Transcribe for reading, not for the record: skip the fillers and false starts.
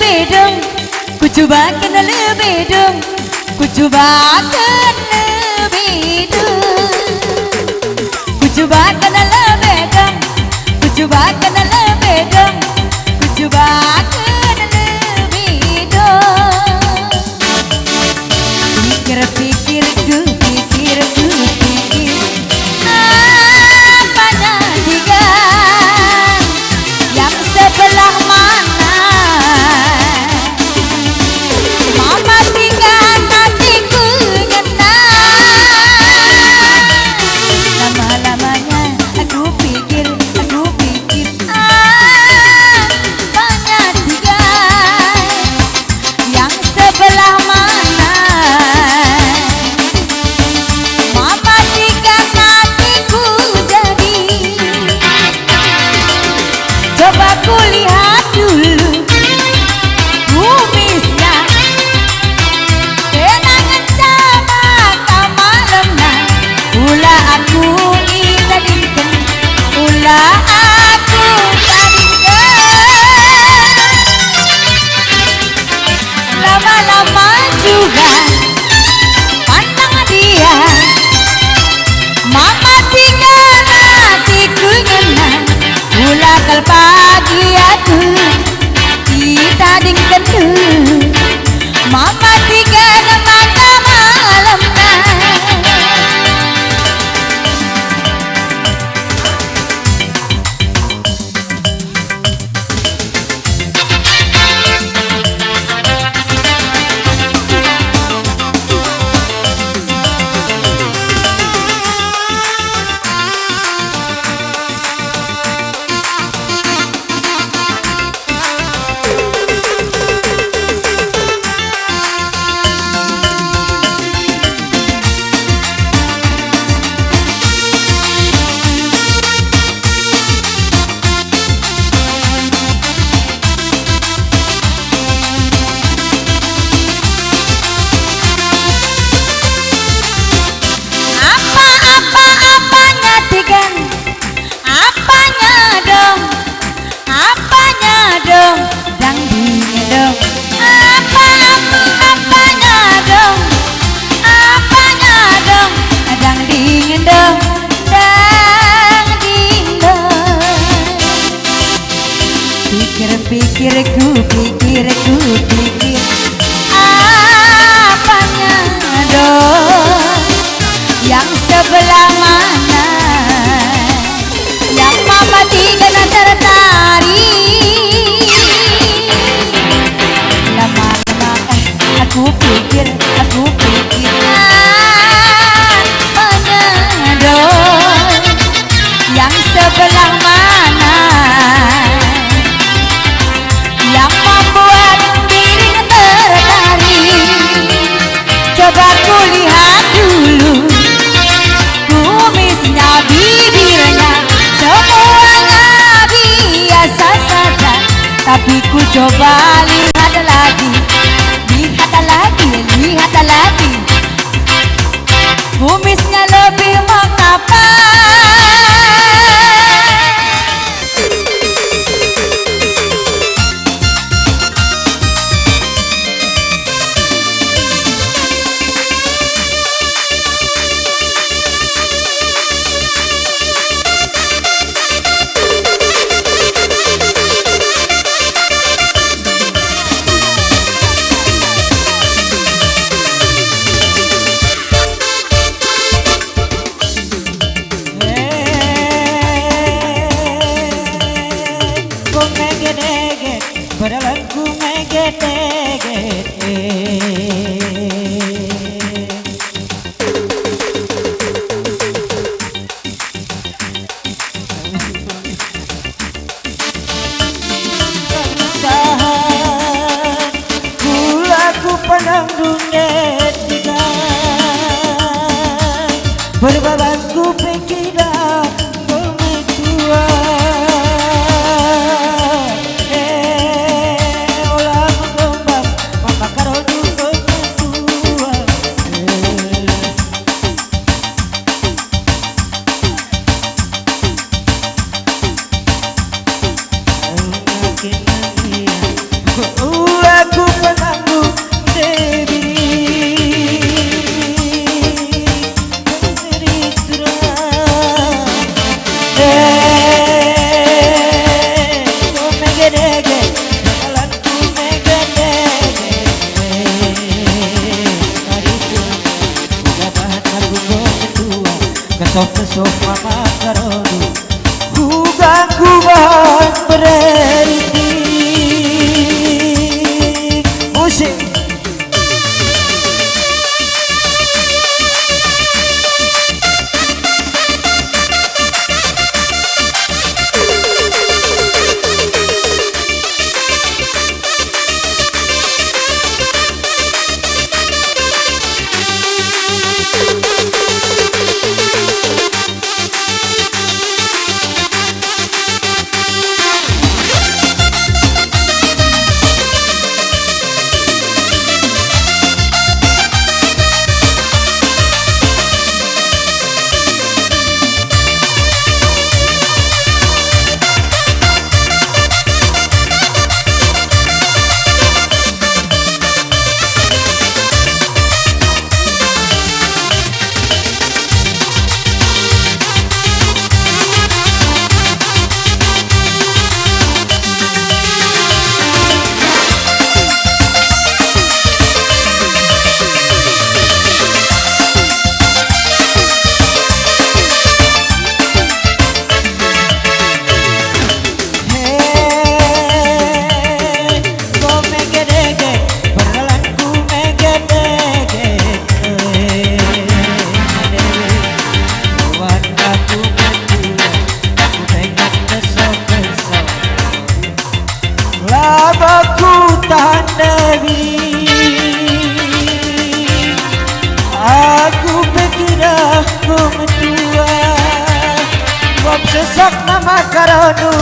lebih dong, ku coba kena lebih dong, ku coba kena lebih dong, ku coba kena lebih dong, ku coba kena lebih dong, ku coba kena lebih dong. Pikir-pikirku, pikirku, pikir apanya tiga yang sebelah mana mama tiga hatiku ngena. Lama-lamanya aku pikir apanya tiga yang sebelah mana mama tiga hatiku jadi. Coba kulihat dulu kumisnya, kenangan sama kamalemna. Ula aku itadingken, ula aku tadingken. Lama-lama juga pandang dia, mama tiga hatiku ngena. Ula kal pagi aku kita dingken mama tiga mata malam pikir apanya dong yang sebelah mana yang mama tiga tertarik. Lama-lama aku pikir apanya dong yang sebelah mana yang membuat diri tertarik. Coba kulihat dulu kumisnya, bibirnya, semuanya biasa saja. Tapi ku coba lihat lagi, kumisnya lebih mengapa. Baralanku meget-get kulaku pandang dunia tiga berbabanku pikiran bermetua. Ooh. sofa makaronu kubahan berarti musik. Aku tahan Dewi, aku pikir aku mentua, kau sesak nama karanu